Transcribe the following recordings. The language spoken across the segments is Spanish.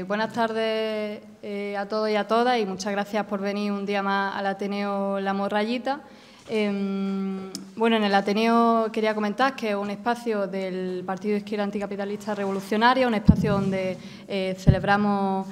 Buenas tardes a todos y a todas y muchas gracias por venir un día más al Ateneo La Morrallita. Bueno, en el Ateneo quería comentar que es un espacio del Partido de Izquierda Anticapitalista Revolucionaria, un espacio donde celebramos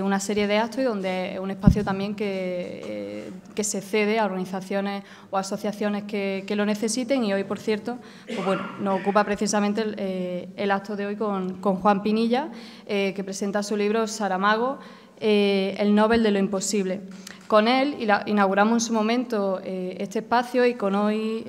una serie de actos y donde es un espacio también que se cede a organizaciones o asociaciones que lo necesiten. Y hoy, por cierto, pues bueno, nos ocupa precisamente el acto de hoy con Juan Pinilla, que presenta su libro Saramago, el Nobel de lo imposible. Con él inauguramos en su momento este espacio y con hoy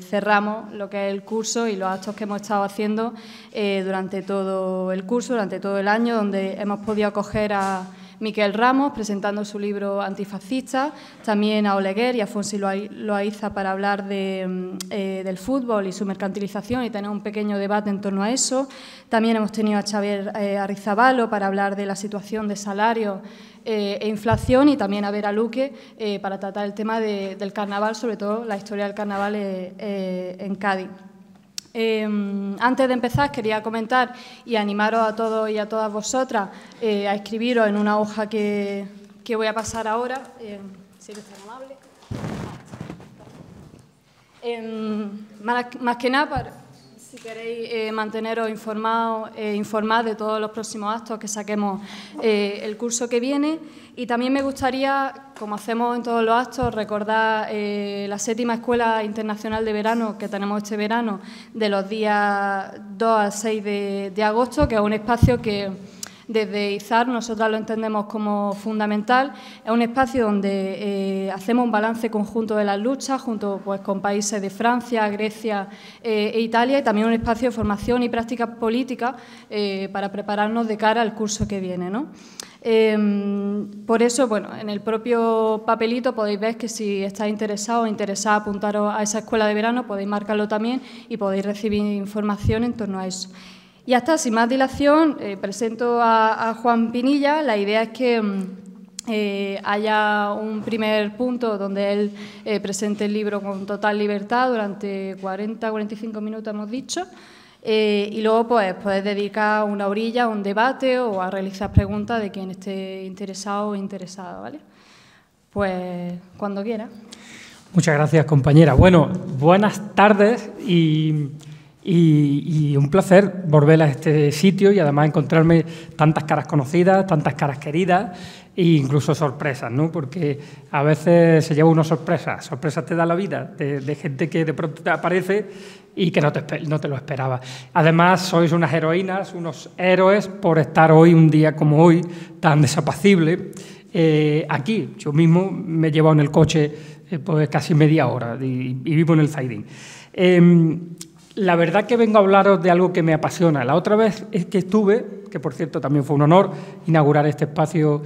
cerramos lo que es el curso y los actos que hemos estado haciendo durante todo el curso, durante todo el año, donde hemos podido acoger a Miquel Ramos presentando su libro Antifascista, también a Oleguer y a Fonsi Loaiza para hablar del fútbol y su mercantilización y tener un pequeño debate en torno a eso. También hemos tenido a Xavier Arrizabalo para hablar de la situación de salarios e inflación y también a Vera Luque para tratar el tema del carnaval, sobre todo la historia del carnaval en Cádiz. Antes de empezar, quería comentar y animaros a todos y a todas vosotras a escribiros en una hoja que voy a pasar ahora, si eres tan amable. Más que nada, si queréis manteneros informados de todos los próximos actos que saquemos el curso que viene. Y también me gustaría, como hacemos en todos los actos, recordar la 7ª Escuela Internacional de Verano que tenemos este verano, de los días 2 al 6 de agosto, que es un espacio que desde IZAR nosotras lo entendemos como fundamental. Es un espacio donde hacemos un balance conjunto de las luchas, junto pues, con países de Francia, Grecia e Italia, y también un espacio de formación y prácticas políticas para prepararnos de cara al curso que viene, ¿no? Por eso, bueno, en el propio papelito podéis ver que si estáis interesados o interesadas apuntaros a esa escuela de verano, podéis marcarlo también y podéis recibir información en torno a eso. Y hasta, sin más dilación, presento a Juan Pinilla. La idea es que haya un primer punto donde él presente el libro con total libertad durante 40-45 minutos, hemos dicho. Y luego pues poder dedicar una horilla a un debate o a realizar preguntas de quien esté interesado o interesada, ¿vale? Pues cuando quiera. Muchas gracias, compañera. Bueno, buenas tardes y un placer volver a este sitio y además encontrarme tantas caras conocidas, tantas caras queridas e incluso sorpresas, ¿no? Porque a veces se lleva una sorpresa te da la vida de gente que de pronto te aparece y que no te lo esperaba. Además, sois unas heroínas, unos héroes por estar hoy, un día como hoy, tan desapacible, aquí. Yo mismo me he llevado en el coche pues casi media hora y vivo en el Zaidín. La verdad que vengo a hablaros de algo que me apasiona. La otra vez es que estuve, que por cierto también fue un honor inaugurar este espacio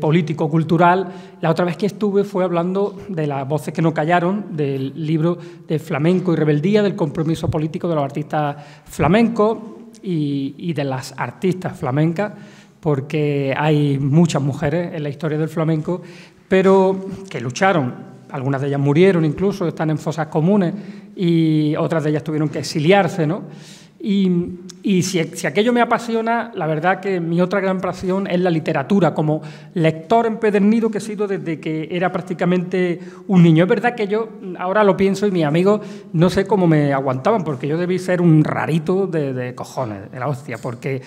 político-cultural, la otra vez que estuve fue hablando de las voces que no callaron, del libro de Flamenco y Rebeldía, del compromiso político de los artistas flamencos y de las artistas flamencas, porque hay muchas mujeres en la historia del flamenco, pero que lucharon. Algunas de ellas murieron incluso, están en fosas comunes y otras de ellas tuvieron que exiliarse, ¿no? Y si aquello me apasiona, la verdad que mi otra gran pasión es la literatura, como lector empedernido que he sido desde que era prácticamente un niño. Es verdad que yo ahora lo pienso y mis amigos no sé cómo me aguantaban, porque yo debí ser un rarito de cojones, de la hostia, porque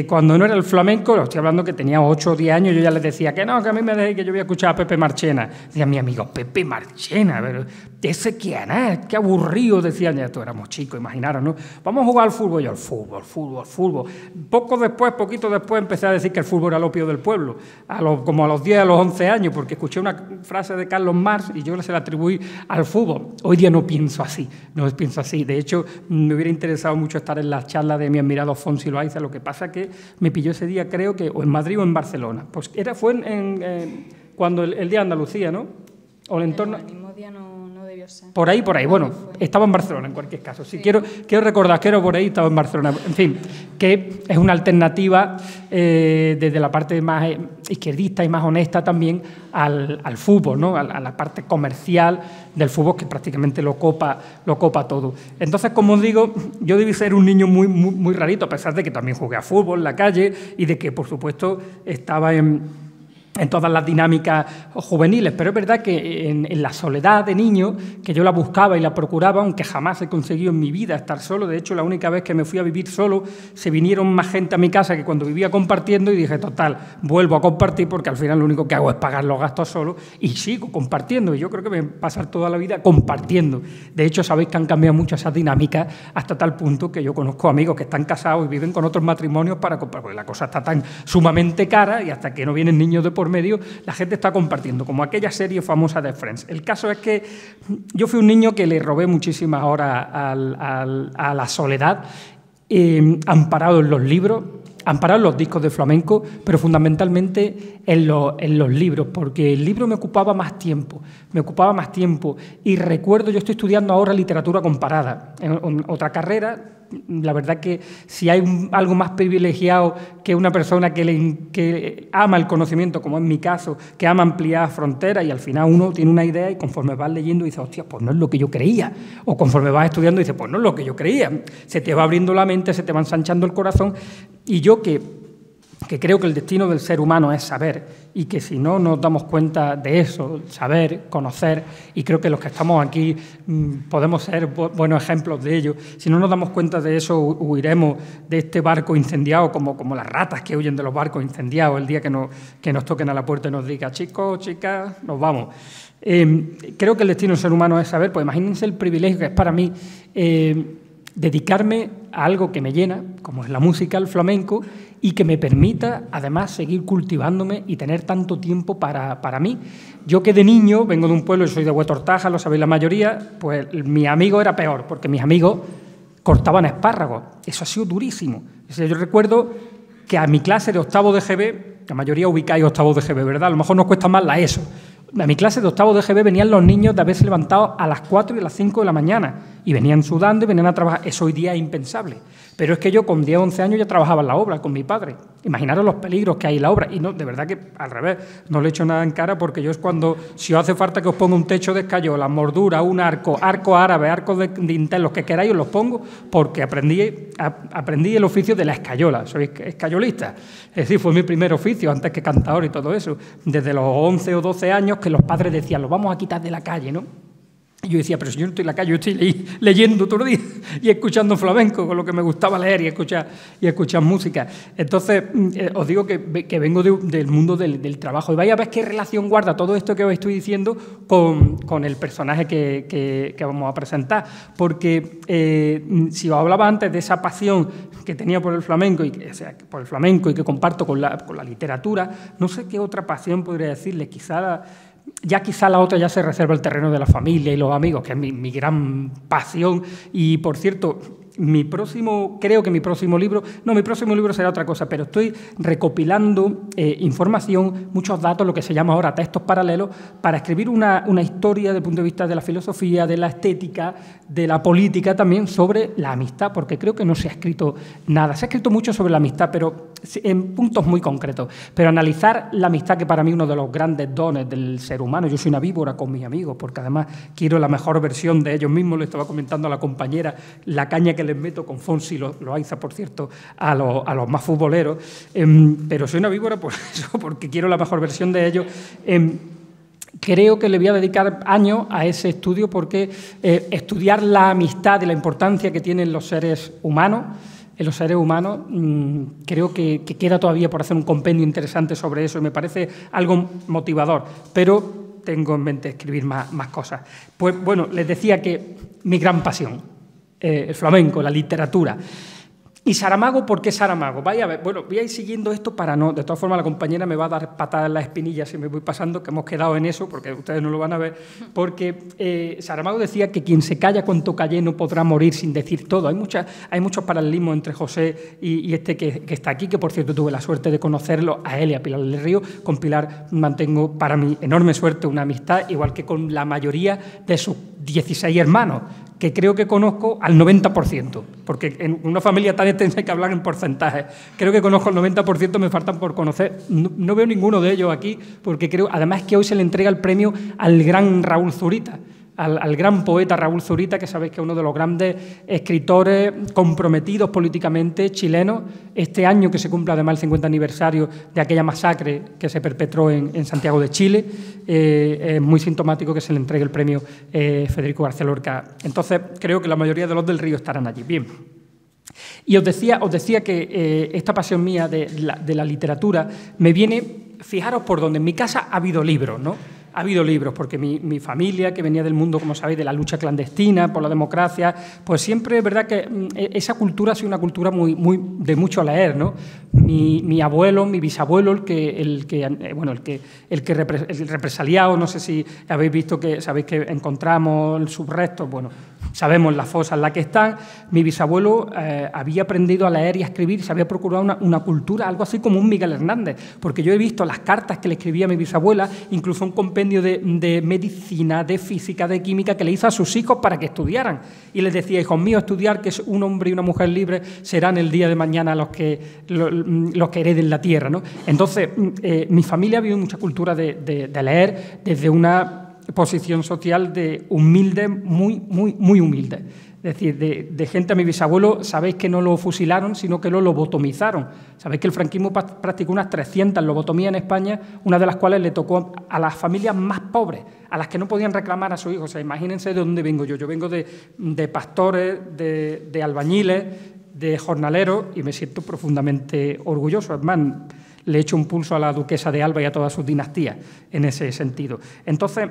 cuando no era el flamenco, lo estoy hablando que tenía 8 o 10 años, yo ya les decía que no, que a mí me dejé que yo voy a escuchar a Pepe Marchena. Decía mi amigo, Pepe Marchena, pero ¿ese quién es? Qué aburrido, decían, ya todos éramos chicos, imaginaros, ¿no? Vamos a jugar al fútbol, yo al fútbol. Poquito después empecé a decir que el fútbol era el opio del pueblo, como a los 10, a los 11 años, porque escuché una frase de Carlos Marx y yo se la atribuí al fútbol. Hoy día no pienso así, De hecho, me hubiera interesado mucho estar en la charla de mi admirado Fonsi Loaiza, lo que pasa es que me pilló ese día, creo que o en Madrid o en Barcelona. Pues fue cuando el Día de Andalucía, ¿no? O el entorno... El mismo día no debió Biosén. Por ahí. Bueno, estaba en Barcelona en cualquier caso. Sí. Quiero recordar que era por ahí, estaba en Barcelona. En fin, que es una alternativa desde la parte más izquierdista y más honesta también al fútbol, ¿no? A la parte comercial del fútbol que prácticamente lo copa todo. Entonces, como os digo, yo debí ser un niño muy rarito, a pesar de que también jugué a fútbol en la calle y de que, por supuesto, estaba en todas las dinámicas juveniles, pero es verdad que en la soledad de niño, que yo la buscaba y la procuraba, aunque jamás he conseguido en mi vida estar solo. De hecho, la única vez que me fui a vivir solo, se vinieron más gente a mi casa que cuando vivía compartiendo, y dije, total, vuelvo a compartir porque al final lo único que hago es pagar los gastos solo y sigo compartiendo. Y yo creo que me voy a pasar toda la vida compartiendo. De hecho, sabéis que han cambiado mucho esas dinámicas hasta tal punto que yo conozco amigos que están casados y viven con otros matrimonios para comprar, porque la cosa está tan sumamente cara y hasta que no vienen niños de por medio, la gente está compartiendo, como aquella serie famosa de Friends. El caso es que yo fui un niño que le robé muchísimas horas a la soledad, amparado en los libros, amparado en los discos de flamenco, pero fundamentalmente en los libros, porque el libro me ocupaba más tiempo, y recuerdo, yo estoy estudiando ahora literatura comparada, en otra carrera. La verdad que si hay algo más privilegiado que una persona que ama el conocimiento, como en mi caso, que ama ampliar fronteras, y al final uno tiene una idea y conforme vas leyendo dices, hostia, pues no es lo que yo creía, o conforme vas estudiando dices, pues no es lo que yo creía, se te va abriendo la mente, se te va ensanchando el corazón, y yo que creo que el destino del ser humano es saber, y que si no nos damos cuenta de eso, saber, conocer, y creo que los que estamos aquí podemos ser buenos ejemplos de ello, si no nos damos cuenta de eso, huiremos de este barco incendiado como las ratas que huyen de los barcos incendiados el día que nos toquen a la puerta y nos digan, chicos, chicas, nos vamos. Creo que el destino del ser humano es saber, pues imagínense el privilegio que es para mí dedicarme a algo que me llena, como es la música, el flamenco, y que me permita, además, seguir cultivándome y tener tanto tiempo para mí. Yo que de niño, vengo de un pueblo, yo soy de Huetortaja, lo sabéis la mayoría, pues mi amigo era peor, porque mis amigos cortaban espárragos. Eso ha sido durísimo. O sea, yo recuerdo que a mi clase de octavo de GB, la mayoría ubicáis octavo de GB, ¿verdad? A lo mejor nos cuesta más la ESO. A mi clase de octavo de GB venían los niños de haberse levantado a las 4 y a las 5 de la mañana y venían sudando y venían a trabajar. Eso hoy día es impensable. Pero es que yo con 10 o 11 años ya trabajaba en la obra con mi padre. Imaginaros los peligros que hay en la obra. Y no, de verdad que al revés, no le echo nada en cara porque yo es cuando, si os hace falta que os ponga un techo de escayola, moldura, un arco árabe, arcos de dintel, los que queráis os los pongo porque aprendí el oficio de la escayola. Soy escayolista. Es decir, fue mi primer oficio antes que cantador y todo eso. Desde los 11 o 12 años que los padres decían, lo vamos a quitar de la calle, ¿no? Y yo decía, pero si yo no estoy en la calle, yo estoy leyendo todo el día y escuchando flamenco, con lo que me gustaba leer y escuchar música. Entonces, os digo que vengo del mundo del trabajo. Y vais a ver qué relación guarda todo esto que os estoy diciendo con el personaje que vamos a presentar. Porque si os hablaba antes de esa pasión que tenía por el flamenco, y que comparto con la literatura, no sé qué otra pasión podría decirles, quizá la otra ya se reserva el terreno de la familia y los amigos, que es mi gran pasión. Y, por cierto, mi próximo libro será otra cosa, pero estoy recopilando información, muchos datos, lo que se llama ahora textos paralelos, para escribir una historia desde el punto de vista de la filosofía, de la estética, de la política también, sobre la amistad, porque creo que no se ha escrito nada. Se ha escrito mucho sobre la amistad, pero en puntos muy concretos. Pero analizar la amistad, que para mí es uno de los grandes dones del ser humano. Yo soy una víbora con mis amigos, porque además quiero la mejor versión de ellos mismos. Le estaba comentando a la compañera la caña que les meto con Fonsi, Loaiza, por cierto, a los más futboleros. Pero soy una víbora por eso, porque quiero la mejor versión de ellos. Creo que le voy a dedicar años a ese estudio porque estudiar la amistad y la importancia que tienen los seres humanos, creo que queda todavía por hacer un compendio interesante sobre eso y me parece algo motivador, pero tengo en mente escribir más cosas. Pues bueno, les decía que mi gran pasión, el flamenco, la literatura. ¿Y Saramago por qué Saramago? Vaya a ver, bueno, voy a ir siguiendo esto para no... De todas formas, la compañera me va a dar patadas en la espinilla si me voy pasando, que hemos quedado en eso, porque ustedes no lo van a ver, porque Saramago decía que quien se calla cuanto calle no podrá morir sin decir todo. Hay muchos paralelismos entre José y este que está aquí, que por cierto tuve la suerte de conocerlo, a él y a Pilar del Río. Con Pilar mantengo, para mi enorme suerte, una amistad, igual que con la mayoría de sus 16 hermanos, que creo que conozco al 90%, porque en una familia tan extensa hay que hablar en porcentajes. Creo que conozco al 90%, me faltan por conocer. No veo ninguno de ellos aquí, porque creo, además, que hoy se le entrega el premio al gran Raúl Zurita, al gran poeta Raúl Zurita, que sabéis que es uno de los grandes escritores comprometidos políticamente chilenos. Este año que se cumple además el 50 aniversario de aquella masacre que se perpetró en Santiago de Chile, es muy sintomático que se le entregue el premio Federico García Lorca. Entonces, creo que la mayoría de los del Río estarán allí. Bien. Y os decía que esta pasión mía de la literatura me viene, fijaros por dónde, en mi casa ha habido libros, ¿no? Ha habido libros, porque mi familia, que venía del mundo, como sabéis, de la lucha clandestina por la democracia, pues siempre es verdad que esa cultura ha sido una cultura muy de mucho leer, ¿no? Mi abuelo, mi bisabuelo, el represaliado, no sé si habéis visto, que sabéis que encontramos sus restos, bueno, sabemos la fosa en la que están. Mi bisabuelo había aprendido a leer y a escribir, se había procurado una cultura, algo así como un Miguel Hernández, porque yo he visto las cartas que le escribía a mi bisabuela, incluso un compendio de medicina, de física, de química, que le hizo a sus hijos para que estudiaran. Y les decía: hijos míos, estudiar, que es un hombre y una mujer libres serán el día de mañana los que hereden la tierra, ¿no? Entonces, mi familia ha habido mucha cultura de leer desde una posición social de humilde, muy humilde. Es decir, de gente. A mi bisabuelo, sabéis que no lo fusilaron, sino que lo lobotomizaron. Sabéis que el franquismo practicó unas 300 lobotomías en España, una de las cuales le tocó a las familias más pobres, a las que no podían reclamar a sus hijos. O sea, imagínense de dónde vengo yo. Yo vengo de pastores, de albañiles, de jornaleros, y me siento profundamente orgulloso. Además, le echo un pulso a la duquesa de Alba y a todas sus dinastías en ese sentido. Entonces,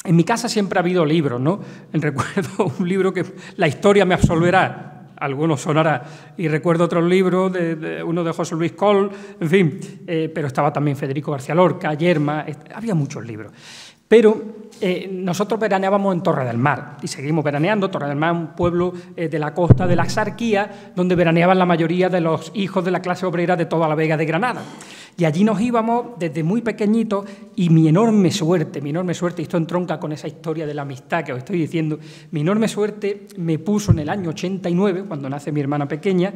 en mi casa siempre ha habido libros, ¿no? Recuerdo un libro que la historia me absolverá, algunos sonará, y recuerdo otros libros, uno de José Luis Coll, en fin, pero estaba también Federico García Lorca, Yerma, había muchos libros. Pero nosotros veraneábamos en Torre del Mar y seguimos veraneando. Torre del Mar es un pueblo de la costa de la Axarquía, donde veraneaban la mayoría de los hijos de la clase obrera de toda la Vega de Granada. Y allí nos íbamos desde muy pequeñitos, y mi enorme suerte, y esto entronca con esa historia de la amistad que os estoy diciendo, mi enorme suerte me puso en el año 89, cuando nace mi hermana pequeña.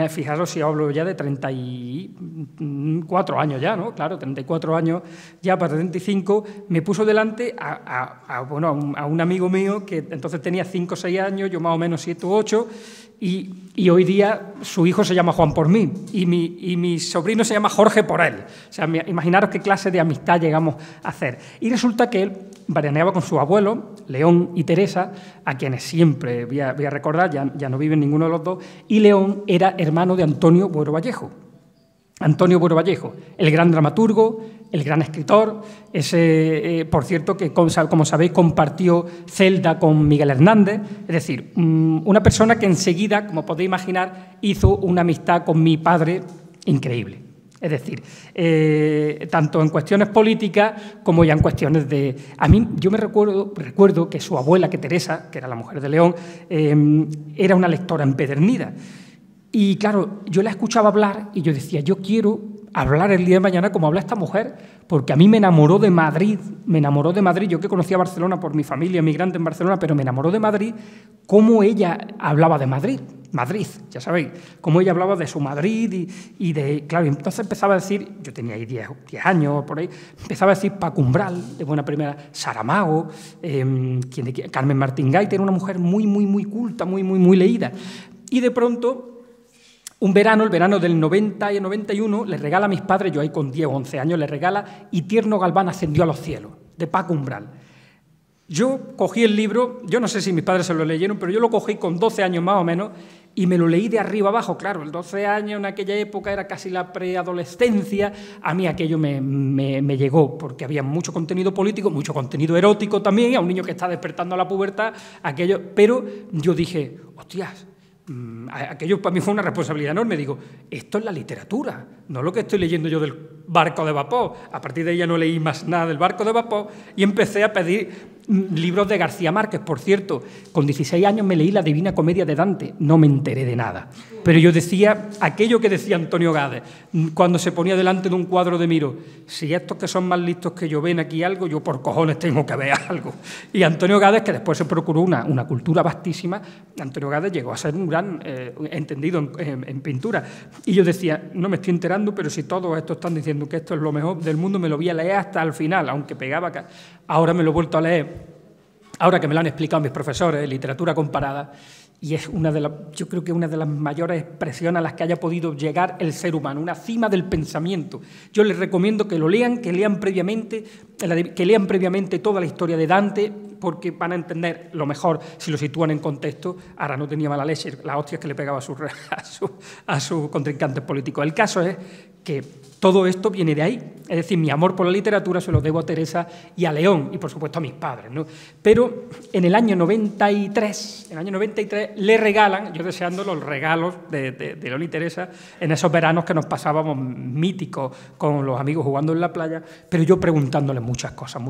Fijaros si hablo ya de 34 años ya, ¿no? Claro, 34 años ya para 35, me puso delante a un amigo mío que entonces tenía 5 o 6 años, yo más o menos 7 u 8, y hoy día su hijo se llama Juan por mí y mi sobrino se llama Jorge por él. O sea, imaginaros qué clase de amistad llegamos a hacer. Y resulta que él veraneaba con sus abuelos, León y Teresa, a quienes siempre voy a recordar, ya no viven ninguno de los dos, y León era hermano de Antonio Buero Vallejo. Antonio Buero Vallejo, el gran dramaturgo, el gran escritor, ese, por cierto, que como sabéis compartió celda con Miguel Hernández, es decir, una persona que enseguida, como podéis imaginar, hizo una amistad con mi padre increíble. Es decir, tanto en cuestiones políticas como ya en cuestiones de... A mí, yo me recuerdo que su abuela, que Teresa, que era la mujer de León, era una lectora empedernida. Y claro, yo la escuchaba hablar y yo decía: yo quiero hablar el día de mañana como habla esta mujer, porque a mí me enamoró de Madrid, yo que conocía Barcelona por mi familia migrante en Barcelona, pero me enamoró de Madrid, cómo ella hablaba de Madrid, ya sabéis, cómo ella hablaba de su Madrid y de... Claro, entonces empezaba a decir, yo tenía ahí 10 años por ahí, empezaba a decir Paco Umbral, de buena primera, Saramago, Carmen Martín Gaite, era una mujer muy culta, muy leída. Y de pronto... el verano del 90 y el 91, le regala a mis padres, yo ahí con 10 o 11 años, le regala Y tierno Galván ascendió a los cielos, de Paco Umbral. Yo cogí el libro, yo no sé si mis padres se lo leyeron, pero yo lo cogí con 12 años más o menos y me lo leí de arriba abajo. Claro, el 12 años en aquella época era casi la preadolescencia. A mí aquello me llegó, porque había mucho contenido político, mucho contenido erótico también, a un niño que está despertando a la pubertad, aquello. Pero yo dije: hostias, aquello para mí fue una responsabilidad enorme. Digo, esto es la literatura, no lo que estoy leyendo yo del barco de vapor. A partir de ahí ya no leí más nada del barco de vapor y empecé a pedir libros de García Márquez. Por cierto, con 16 años me leí la Divina Comedia de Dante, no me enteré de nada. Pero yo decía aquello que decía Antonio Gades cuando se ponía delante de un cuadro de Miró: si estos que son más listos que yo ven aquí algo, yo por cojones tengo que ver algo. Y Antonio Gades, que después se procuró una cultura vastísima, Antonio Gades llegó a ser un gran entendido en pintura. Y yo decía, no me estoy enterando, pero si todos estos están diciendo que esto es lo mejor del mundo, me lo voy a leer hasta el final, aunque pegaba acá. Ahora me lo he vuelto a leer, ahora que me lo han explicado mis profesores de literatura comparada, y es yo creo que una de las mayores expresiones a las que haya podido llegar el ser humano, una cima del pensamiento. Yo les recomiendo que lo lean, que lean previamente toda la historia de Dante, porque van a entender lo mejor si lo sitúan en contexto. Ahora no tenía mala leche, las hostias que le pegaba a sus contrincantes políticos. El caso es que todo esto viene de ahí. Es decir, mi amor por la literatura se lo debo a Teresa y a León, y por supuesto a mis padres, ¿no? Pero en el año 93, le regalan, yo deseando los regalos de León y Teresa, en esos veranos que nos pasábamos míticos con los amigos jugando en la playa, pero yo preguntándoles muchas cosas,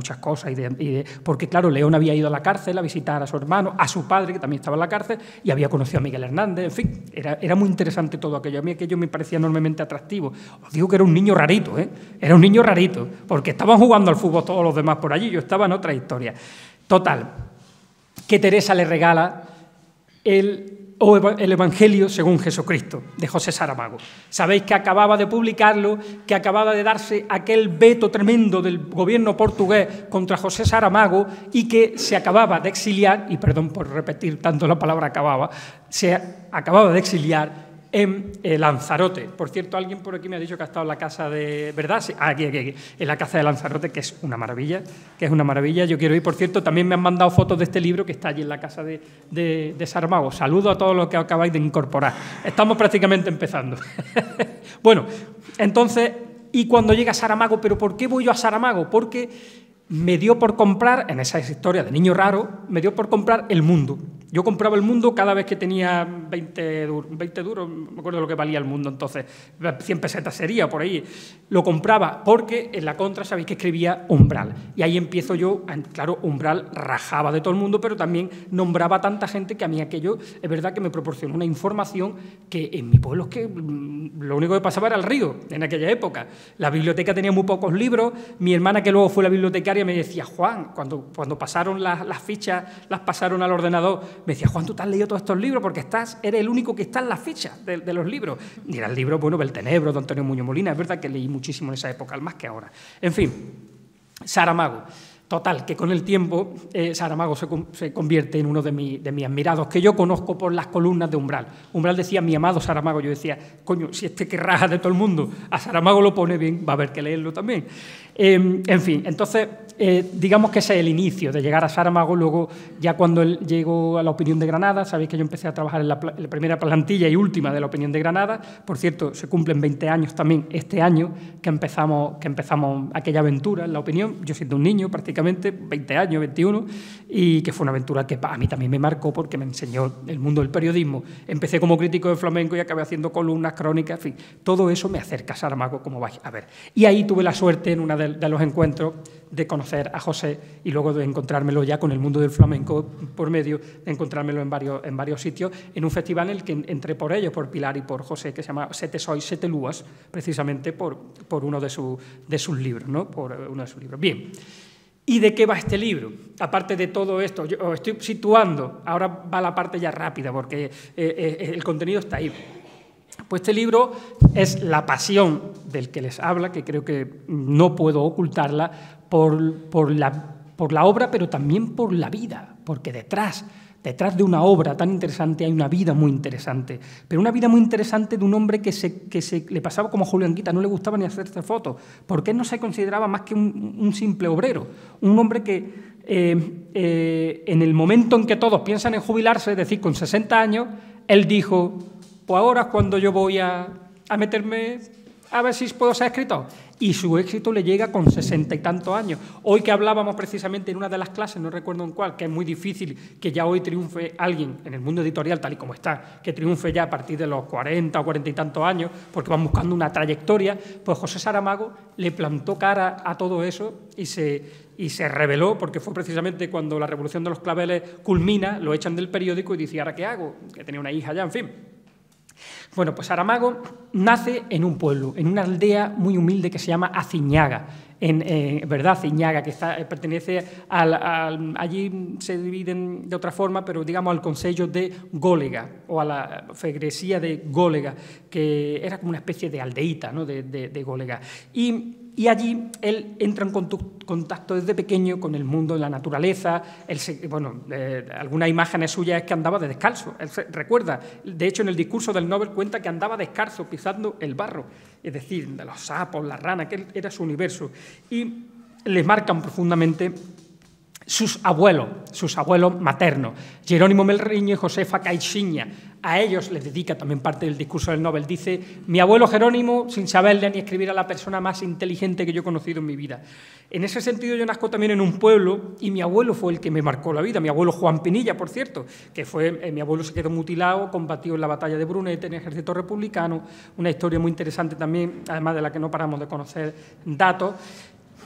porque claro, León había ido a la cárcel a visitar a su hermano, a su padre, que también estaba en la cárcel, y había conocido a Miguel Hernández, en fin, era muy interesante todo aquello. A mí aquello me parecía enormemente atractivo. Os digo que era un niño rarito, era un niño rarito, porque estaban jugando al fútbol todos los demás por allí, yo estaba en otra historia. Total, que Teresa le regala el Evangelio según Jesucristo, de José Saramago. Sabéis que acababa de publicarlo, que acababa de darse aquel veto tremendo del gobierno portugués contra José Saramago y que se acababa de exiliar, y perdón por repetir tanto la palabra se acababa de exiliar en Lanzarote. Por cierto, alguien por aquí me ha dicho que ha estado en la casa de... ¿Verdad? Sí, aquí, en la casa de Lanzarote, que es una maravilla, Yo quiero ir, por cierto, también me han mandado fotos de este libro que está allí en la casa de Saramago. Saludo a todos los que acabáis de incorporar. Estamos prácticamente empezando. Bueno, entonces, y cuando llega Saramago, ¿pero por qué voy yo a Saramago? Porque me dio por comprar, en esa historia de niño raro, me dio por comprar El Mundo. Yo compraba El Mundo cada vez que tenía 20 duros, me acuerdo lo que valía El Mundo entonces, 100 pesetas sería, por ahí. Lo compraba porque en la contra sabéis que escribía Umbral. Y ahí empiezo yo, claro, Umbral rajaba de todo el mundo, pero también nombraba a tanta gente que a mí aquello, es verdad que me proporcionó una información que en mi pueblo es que lo único que pasaba era el río, en aquella época. La biblioteca tenía muy pocos libros, mi hermana, que luego fue la bibliotecaria, me decía, Juan, cuando pasaron las fichas, las pasaron al ordenador, me decía, Juan, ¿tú te has leído todos estos libros? Porque eres el único que está en las fichas de los libros. Y era el libro, bueno, Beltenebro, de Antonio Muñoz Molina. Es verdad que leí muchísimo en esa época, más que ahora. En fin, Saramago. Total, que con el tiempo Saramago se convierte en uno de mis admirados, que yo conozco por las columnas de Umbral. Umbral decía, mi amado Saramago. Yo decía, coño, si este que raja de todo el mundo, a Saramago lo pone bien, va a haber que leerlo también. En fin, entonces, digamos que ese es el inicio de llegar a Saramago. Luego, ya cuando él llegó a La Opinión de Granada, sabéis que yo empecé a trabajar en la primera plantilla y última de La Opinión de Granada. Por cierto, se cumplen 20 años también este año que empezamos aquella aventura en La Opinión. Yo siendo un niño, prácticamente 20 años, 21, y que fue una aventura que a mí también me marcó porque me enseñó el mundo del periodismo. Empecé como crítico de flamenco y acabé haciendo columnas, crónicas, en fin. Todo eso me acerca a Saramago, como vais a ver. Y ahí tuve la suerte en uno de los encuentros de conocer a José y luego de encontrármelo ya con el mundo del flamenco por medio, de encontrármelo en varios sitios, en un festival en el que entré por ellos, por Pilar y por José, que se llama Sete Sois, Sete Lúas, precisamente por uno de sus libros, ¿no? Por uno de sus libros. Bien. ¿Y de qué va este libro? Aparte de todo esto, yo os estoy situando, ahora va la parte ya rápida porque el contenido está ahí. Pues este libro es la pasión del que les habla, que creo que no puedo ocultarla, por la obra, pero también por la vida, porque detrás de una obra tan interesante hay una vida muy interesante, pero una vida muy interesante de un hombre que le pasaba como a Julián Guita, no le gustaba ni hacerse fotos, porque él no se consideraba más que un simple obrero, un hombre que en el momento en que todos piensan en jubilarse, es decir, con 60 años, él dijo, pues ahora es cuando yo voy a meterme a ver si puedo ser escritor. y su éxito le llega con 60 y tantos años. Hoy que hablábamos precisamente en una de las clases, no recuerdo en cuál, que es muy difícil que ya hoy triunfe alguien en el mundo editorial tal y como está, que triunfe ya a partir de los 40 o 40 y tantos años, porque van buscando una trayectoria, pues José Saramago le plantó cara a todo eso y se rebeló, porque fue precisamente cuando la Revolución de los Claveles culmina, lo echan del periódico y dice, ¿ahora qué hago? Que tenía una hija ya, en fin. Bueno, pues Saramago nace en un pueblo, en una aldea muy humilde que se llama Aciñaga, ¿verdad? Aciñaga, que pertenece allí se dividen de otra forma, pero digamos al concello de Gólega, o a la fegresía de Gólega, que era como una especie de aldeíta, ¿no? de Gólega. Y allí él entra en contacto desde pequeño con el mundo de la naturaleza. Algunas imágenes suyas es que andaba de descalzo. Él recuerda, de hecho, en el discurso del Nobel cuenta que andaba descalzo pisando el barro, es decir, de los sapos, las ranas, que era su universo. Y le marcan profundamente sus abuelos maternos, Jerónimo Melriño y Josefa Caixinha. A ellos les dedica también parte del discurso del Nobel. Dice, mi abuelo Jerónimo, sin saberle ni escribir, a la persona más inteligente que yo he conocido en mi vida. En ese sentido, yo nazco también en un pueblo y mi abuelo fue el que me marcó la vida. Mi abuelo Juan Pinilla, por cierto, que fue, mi abuelo se quedó mutilado, combatió en la batalla de Brunete, en el ejército republicano, una historia muy interesante también, además de la que no paramos de conocer datos.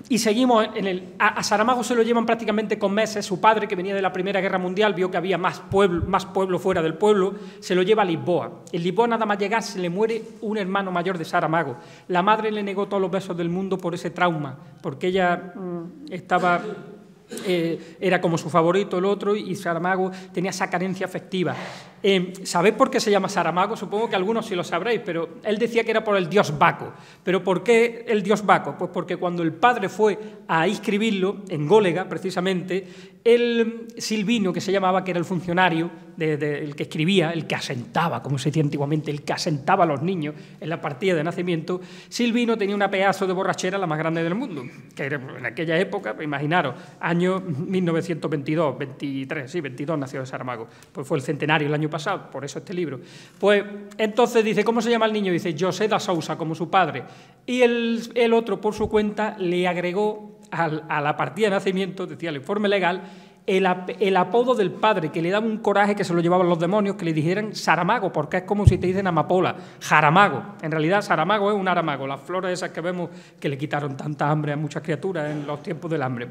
Y seguimos, a Saramago se lo llevan prácticamente con meses. Su padre, que venía de la Primera Guerra Mundial, vio que había más pueblo fuera del pueblo, se lo lleva a Lisboa. En Lisboa, nada más llegar, se le muere un hermano mayor de Saramago. La madre le negó todos los besos del mundo por ese trauma, porque ella era como su favorito el otro, y Saramago tenía esa carencia afectiva. ¿Sabéis por qué se llama Saramago? Supongo que algunos sí lo sabréis, pero él decía que era por el dios Baco. ¿Pero por qué el dios Baco? Pues porque cuando el padre fue a inscribirlo en Gólega, precisamente, el Silvino, que se llamaba, que era el funcionario, el que escribía, el que asentaba, como se decía antiguamente, el que asentaba a los niños en la partida de nacimiento, Silvino tenía una pedazo de borrachera, la más grande del mundo, que era en aquella época, imaginaros, año 1922, 22 nació de Saramago, pues fue el centenario el año pasado, por eso este libro. Pues entonces dice, ¿cómo se llama el niño? Dice, José da Sousa, como su padre. Y el otro, por su cuenta, le agregó a la partida de nacimiento, decía el informe legal, el apodo del padre, que le daba un coraje que se lo llevaban los demonios, que le dijeran Saramago, porque es como si te dicen amapola, Jaramago. En realidad Saramago es un aramago, las flores esas que vemos que le quitaron tanta hambre a muchas criaturas en los tiempos del hambre.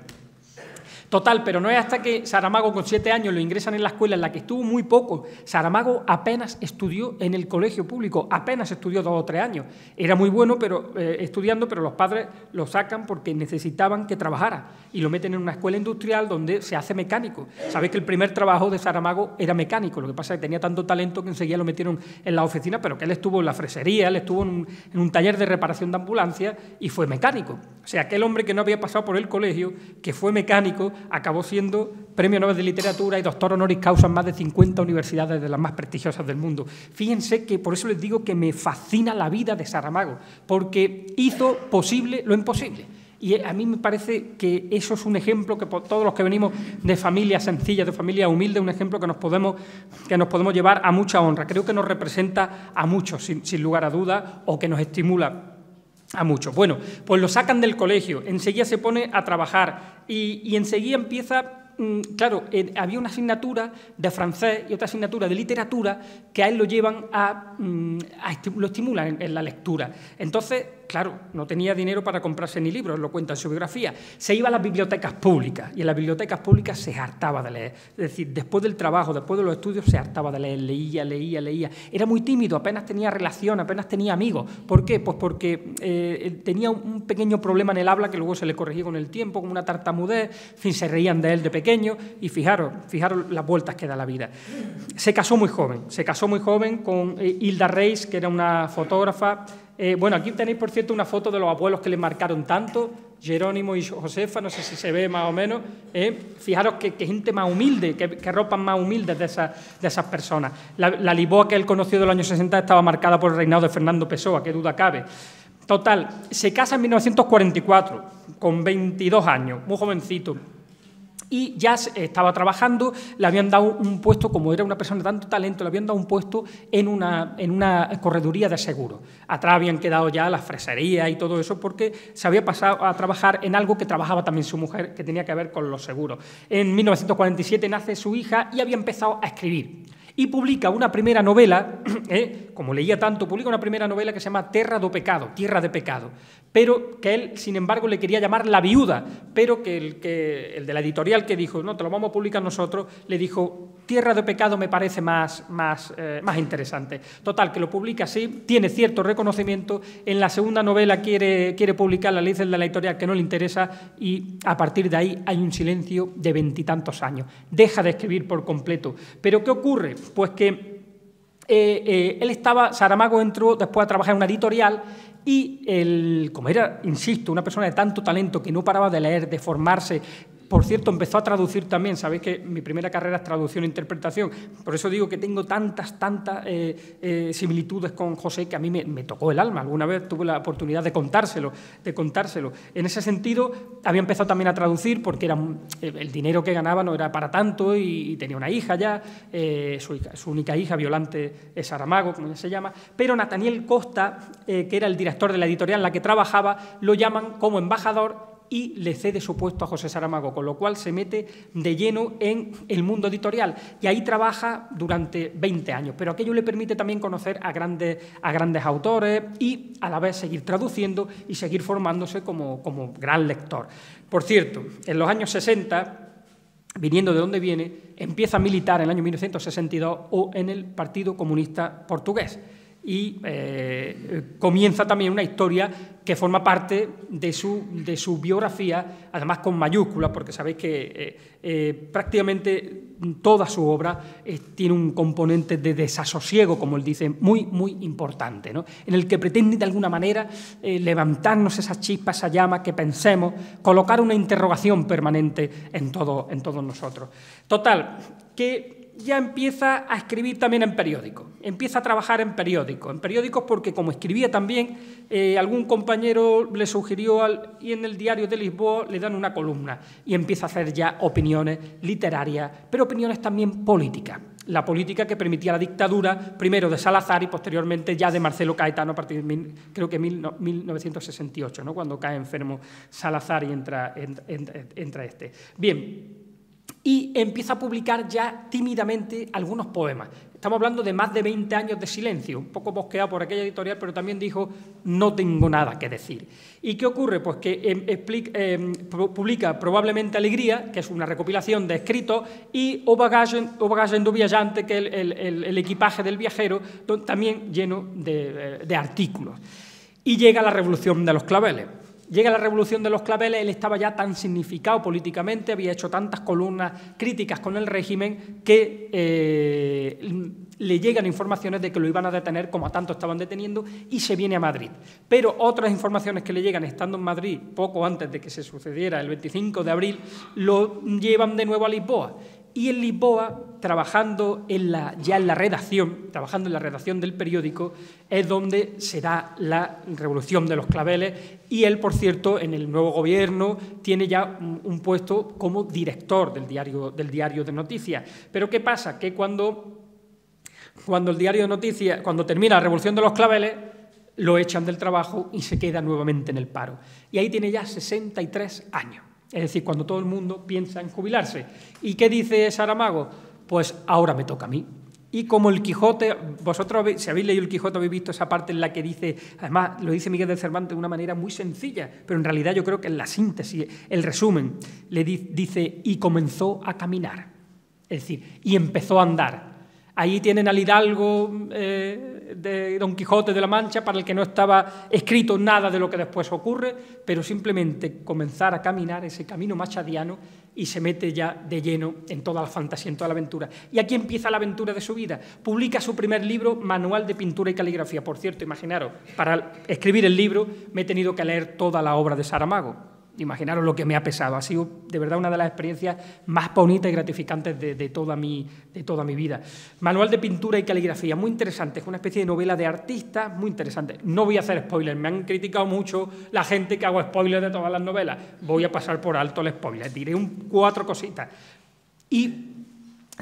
Total, pero no es hasta que Saramago con 7 años lo ingresan en la escuela, en la que estuvo muy poco. Saramago apenas estudió en el colegio público, apenas estudió 2 o 3 años. Era muy bueno estudiando, pero los padres lo sacan porque necesitaban que trabajara y lo meten en una escuela industrial donde se hace mecánico. Sabéis que el primer trabajo de Saramago era mecánico, lo que pasa es que tenía tanto talento que enseguida lo metieron en la oficina, pero que él estuvo en la fresería, él estuvo en un taller de reparación de ambulancia y fue mecánico. O sea, aquel hombre que no había pasado por el colegio, que fue mecánico, acabó siendo Premio Nobel de Literatura y doctor honoris causa en más de 50 universidades de las más prestigiosas del mundo. Fíjense que por eso les digo que me fascina la vida de Saramago, porque hizo posible lo imposible. Y a mí me parece que eso es un ejemplo que por todos los que venimos de familias sencillas, de familias humildes, un ejemplo que nos podemos llevar a mucha honra. Creo que nos representa a muchos, sin lugar a dudas, o que nos estimula a muchos. Bueno, pues lo sacan del colegio, enseguida se pone a trabajar y enseguida empieza. Claro, había una asignatura de francés y otra asignatura de literatura que a él lo llevan lo estimulan en la lectura. Entonces, claro, no tenía dinero para comprarse ni libros, lo cuenta en su biografía. Se iba a las bibliotecas públicas y en las bibliotecas públicas se hartaba de leer. Es decir, después del trabajo, después de los estudios, se hartaba de leer, leía. Era muy tímido, apenas tenía relación, apenas tenía amigos. ¿Por qué? Pues porque tenía un pequeño problema en el habla que luego se le corregía con el tiempo, como una tartamudez, en fin, se reían de él de pequeño y fijaros las vueltas que da la vida. Se casó muy joven con Hilda Reis, que era una fotógrafa. Bueno, aquí tenéis, por cierto, una foto de los abuelos que le marcaron tanto, Jerónimo y Josefa, no sé si se ve más o menos. Fijaros que gente más humilde, que ropas más humildes de esas personas. La Lisboa que él conoció de los años 60 estaba marcada por el reinado de Fernando Pessoa, qué duda cabe. Total, se casa en 1944, con 22 años, muy jovencito. y ya estaba trabajando, le habían dado un puesto, como era una persona de tanto talento, le habían dado un puesto en una correduría de seguros. Atrás habían quedado ya las freserías y todo eso, porque se había pasado a trabajar en algo que trabajaba también su mujer, que tenía que ver con los seguros. En 1947 nace su hija y había empezado a escribir. Y publica una primera novela, como leía tanto, publica una primera novela que se llama Terra do Pecado, Tierra de Pecado, pero que él, sin embargo, le quería llamar La Viuda, pero que el de la editorial que dijo, no, te lo vamos a publicar nosotros, le dijo, Tierra de Pecado me parece más interesante. Total, que lo publica así, tiene cierto reconocimiento, en la segunda novela quiere publicarla, le dice el de la editorial que no le interesa, y a partir de ahí hay un silencio de 20 y tantos años. Deja de escribir por completo. ¿Pero qué ocurre? Pues que Saramago entró después a trabajar en una editorial y como era, insisto, una persona de tanto talento que no paraba de leer, de formarse. Por cierto, empezó a traducir también. Sabéis que mi primera carrera es traducción e interpretación. Por eso digo que tengo tantas similitudes con José que a mí me tocó el alma. Alguna vez tuve la oportunidad de contárselo. En ese sentido, había empezado también a traducir porque el dinero que ganaba no era para tanto y tenía una hija ya, su única hija, Violante Saramago, como ya se llama. Pero Nathaniel Costa, que era el director de la editorial en la que trabajaba, lo llaman como embajador y le cede su puesto a José Saramago, con lo cual se mete de lleno en el mundo editorial y ahí trabaja durante 20 años, pero aquello le permite también conocer a grandes autores y a la vez seguir traduciendo y seguir formándose como gran lector. Por cierto, en los años 60, viniendo de donde viene, empieza a militar en el año 1962 en el Partido Comunista Portugués. Y comienza también una historia que forma parte de su biografía, además con mayúsculas, porque sabéis que prácticamente toda su obra tiene un componente de desasosiego, como él dice, muy, muy importante, ¿no? En el que pretende de alguna manera levantarnos esa chispa, esa llama, que pensemos, colocar una interrogación permanente en todos nosotros. Total, que ya empieza a escribir también en periódicos, empieza a trabajar en periódicos porque como escribía también, algún compañero le sugirió y en el Diario de Lisboa le dan una columna y empieza a hacer ya opiniones literarias, pero opiniones también políticas. La política que permitía la dictadura, primero de Salazar y posteriormente ya de Marcelo Caetano a partir de, creo que 1968, ¿no? Cuando cae enfermo Salazar y entra este. Bien. Y empieza a publicar ya tímidamente algunos poemas. Estamos hablando de más de 20 años de silencio, un poco bosqueado por aquella editorial, pero también dijo, no tengo nada que decir. ¿Y qué ocurre? Pues que publica probablemente Alegría, que es una recopilación de escritos, y O Bagagem do Viajante, que es el equipaje del viajero, también lleno de artículos. Y llega la Revolución de los Claveles. Llega la Revolución de los Claveles, él estaba ya tan significado políticamente, había hecho tantas columnas críticas con el régimen que le llegan informaciones de que lo iban a detener, como a tanto estaban deteniendo, y se viene a Madrid. Pero otras informaciones que le llegan estando en Madrid, poco antes de que se sucediera el 25 de abril, lo llevan de nuevo a Lisboa. Y en Lisboa, trabajando en la redacción del periódico, es donde se da la Revolución de los Claveles y él, por cierto, en el nuevo gobierno tiene ya un puesto como director del diario de noticias. Pero ¿qué pasa? Que cuando el diario de noticias, cuando termina la Revolución de los Claveles, lo echan del trabajo y se queda nuevamente en el paro. Y ahí tiene ya 63 años. Es decir, cuando todo el mundo piensa en jubilarse. ¿Y qué dice Saramago? Pues ahora me toca a mí. Y como el Quijote, vosotros, si habéis leído el Quijote, habéis visto esa parte en la que dice, además lo dice Miguel de Cervantes de una manera muy sencilla, pero en realidad yo creo que en la síntesis, el resumen, le dice, y comenzó a caminar. Es decir, y empezó a andar. Ahí tienen al hidalgo de Don Quijote de la Mancha, para el que no estaba escrito nada de lo que después ocurre, pero simplemente comenzar a caminar ese camino machadiano y se mete ya de lleno en toda la fantasía, en toda la aventura. Y aquí empieza la aventura de su vida. Publica su primer libro, Manual de Pintura y Caligrafía. Por cierto, imaginaros, para escribir el libro me he tenido que leer toda la obra de Saramago. Imaginaros lo que me ha pesado. Ha sido de verdad una de las experiencias más bonitas y gratificantes de toda mi vida. Manual de pintura y caligrafía, muy interesante. Es una especie de novela de artista, muy interesante. No voy a hacer spoilers. Me han criticado mucho la gente que hago spoilers de todas las novelas. Voy a pasar por alto el spoiler. Diré 4 cositas. Y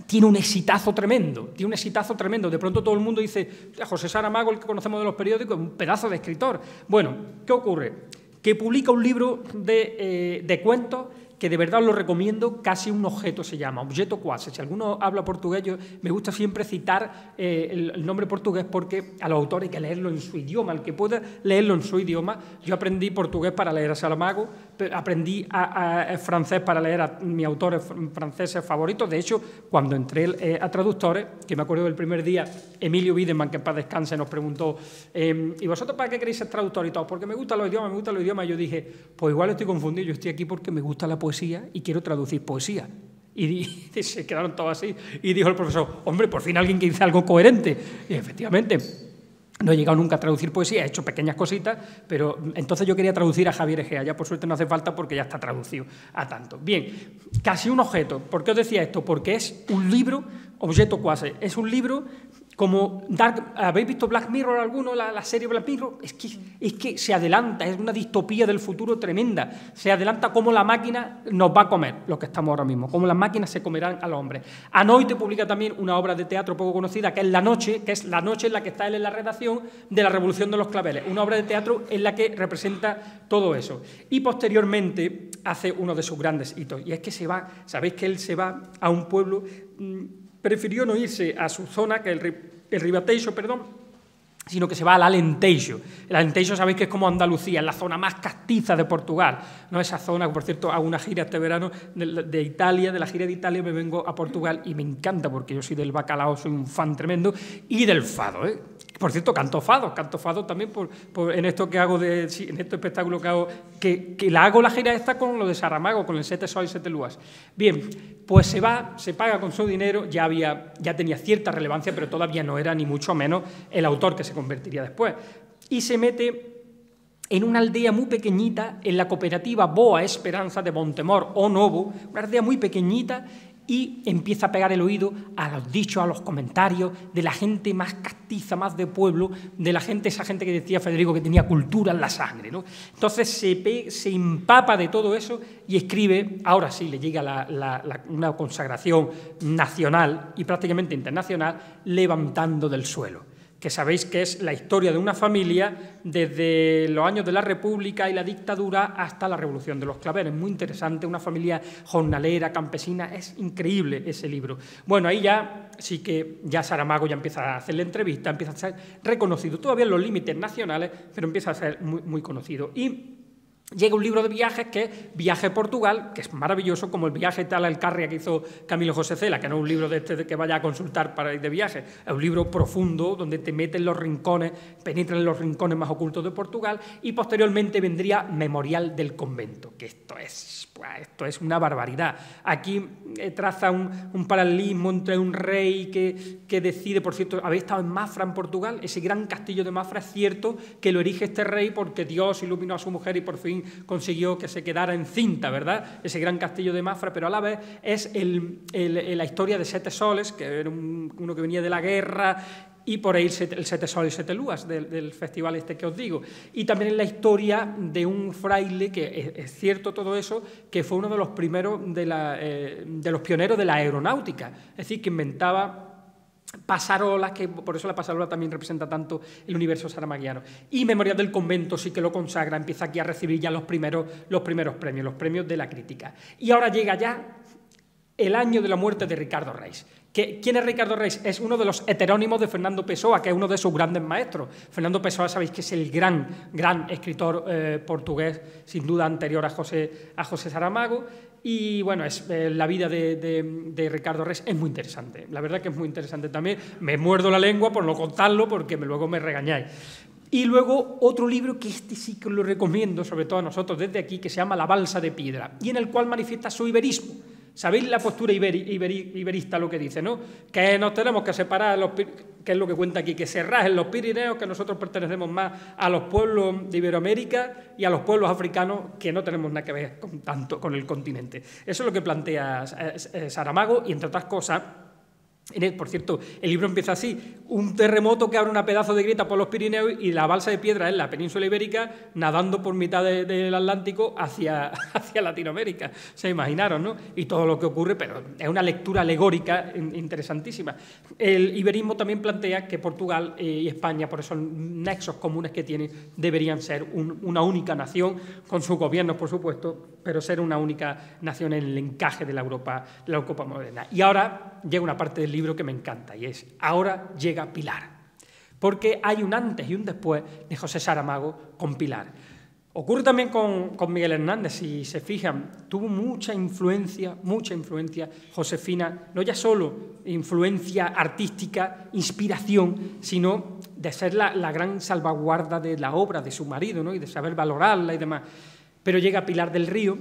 tiene un exitazo tremendo, De pronto todo el mundo dice, José Saramago, el que conocemos de los periódicos, es un pedazo de escritor. Bueno, ¿qué ocurre? Que publica un libro de cuentos que de verdad os lo recomiendo, Casi un objeto se llama, Objeto Quase. Si alguno habla portugués, me gusta siempre citar el nombre portugués porque a los autores hay que leerlo en su idioma, el que pueda leerlo en su idioma. Yo aprendí portugués para leer a Saramago, aprendí a francés para leer a mis autores franceses favoritos. De hecho, cuando entré a traductores, que me acuerdo del primer día, Emilio Wiedemann, que en paz descanse, nos preguntó, ¿y vosotros para qué queréis ser traductor y todo? Porque me gustan los idiomas, Yo dije, pues igual estoy confundido, yo estoy aquí porque me gusta la poesía y quiero traducir poesía. Y se quedaron todos así. Y dijo el profesor, hombre, por fin alguien que dice algo coherente. Y efectivamente, no he llegado nunca a traducir poesía, he hecho pequeñas cositas, pero entonces yo quería traducir a Javier Egea. Ya por suerte no hace falta porque ya está traducido a tanto. Bien, Casi un objeto. ¿Por qué os decía esto? Porque es un libro, Objeto Quase, es un libro como ¿habéis visto Black Mirror alguno, la serie Black Mirror? Es que se adelanta, es una distopía del futuro tremenda. Se adelanta cómo la máquina nos va a comer, lo que estamos ahora mismo, cómo las máquinas se comerán a los hombres. Anoite publica también una obra de teatro poco conocida, que es La Noche, en la que está él en la redacción de La Revolución de los Claveles, una obra de teatro en la que representa todo eso. Y posteriormente hace uno de sus grandes hitos, y es que sabéis que él se va a un pueblo, prefirió no irse a su zona, que el Ribatejo, sino que se va al Alentejo. El Alentejo sabéis que es como Andalucía, es la zona más castiza de Portugal, ¿no? Esa zona, por cierto, hago una gira este verano de Italia, de la gira de Italia me vengo a Portugal y me encanta porque yo soy del bacalao, soy un fan tremendo, y del fado, ¿eh? Por cierto, canto fado también en esto que hago, en este espectáculo que hago, que la hago la gira esta con lo de Saramago, con el Sete Sols y Sete Luas. Bien, pues se va, se paga con su dinero, ya tenía cierta relevancia, pero todavía no era ni mucho menos el autor que se convertiría después. Y se mete en una aldea muy pequeñita, en la cooperativa Boa Esperanza de Montemor o Novo, una aldea muy pequeñita, y empieza a pegar el oído a los dichos, a los comentarios de la gente más castiza, más de pueblo, de esa gente que decía Federico que tenía cultura en la sangre, ¿no? Entonces se empapa de todo eso y escribe, ahora sí le llega una consagración nacional y prácticamente internacional, Levantando del suelo, que sabéis que es la historia de una familia desde los años de la República y la dictadura hasta la Revolución de los Claveles. Muy interesante, una familia jornalera, campesina, es increíble ese libro. Bueno, ahí ya sí que ya Saramago ya empieza a hacer la entrevista, empieza a ser reconocido, todavía en los límites nacionales, pero empieza a ser muy, muy conocido. Y llega un libro de viajes que es Viaje a Portugal, que es maravilloso, como el viaje tal Alcarria que hizo Camilo José Cela, que no es un libro de que vaya a consultar para ir de viaje, es un libro profundo donde te mete en los rincones, penetra en los rincones más ocultos de Portugal, y posteriormente vendría Memorial del Convento, que esto es una barbaridad. Aquí traza un paralelismo entre un rey que decide, por cierto, habéis estado en Mafra, en Portugal, ese gran castillo de Mafra, es cierto que lo erige este rey porque Dios iluminó a su mujer y por fin consiguió que se quedara encinta, ¿verdad? Ese gran castillo de Mafra, pero a la vez es la historia de Sete Soles, que era uno que venía de la guerra, y por ahí el Sete Sols y Sete Luas del festival este que os digo. Y también es la historia de un fraile, que es cierto todo eso, que fue uno de los primeros, de los pioneros de la aeronáutica, es decir, que inventaba pasarolas, que por eso la pasarola también representa tanto el universo saramaguiano. Y Memorial del Convento sí que lo consagra, empieza aquí a recibir ya los primeros premios, los premios de la crítica. Y ahora llega ya el año de la muerte de Ricardo Reis. ¿Quién es Ricardo Reis? Es uno de los heterónimos de Fernando Pessoa, que es uno de sus grandes maestros. Fernando Pessoa, sabéis que es el gran escritor portugués, sin duda anterior a José Saramago. Y bueno, la vida de Ricardo Reis es muy interesante. La verdad que es muy interesante también. Me muerdo la lengua por no contarlo, porque luego me regañáis. Y luego otro libro que sí que lo recomiendo, sobre todo a nosotros desde aquí, que se llama La balsa de piedra, y en el cual manifiesta su iberismo. ¿Sabéis la postura iberista, lo que dice, no? Que nos tenemos que separar, ¿qué es lo que cuenta aquí? Que se rajen los Pirineos, que nosotros pertenecemos más a los pueblos de Iberoamérica y a los pueblos africanos que no tenemos nada que ver con el continente. Eso es lo que plantea Saramago y, entre otras cosas, por cierto, el libro empieza así: un terremoto que abre una pedazo de grieta por los Pirineos y la balsa de piedra en la península ibérica nadando por mitad del Atlántico hacia Latinoamérica. Se imaginaron, ¿no? Y todo lo que ocurre, pero es una lectura alegórica interesantísima. El iberismo también plantea que Portugal y España, por esos nexos comunes que tienen, deberían ser una única nación, con sus gobiernos, por supuesto, pero ser una única nación en el encaje de la Europa moderna. Y ahora llega una parte del libro que me encanta, y es: ahora llega Pilar, porque hay un antes y un después de José Saramago con Pilar. Ocurre también con Miguel Hernández, si se fijan, tuvo mucha influencia Josefina, no ya solo influencia artística, inspiración, sino de ser la gran salvaguarda de la obra de su marido, ¿no? Y de saber valorarla y demás. Pero llega Pilar del Río.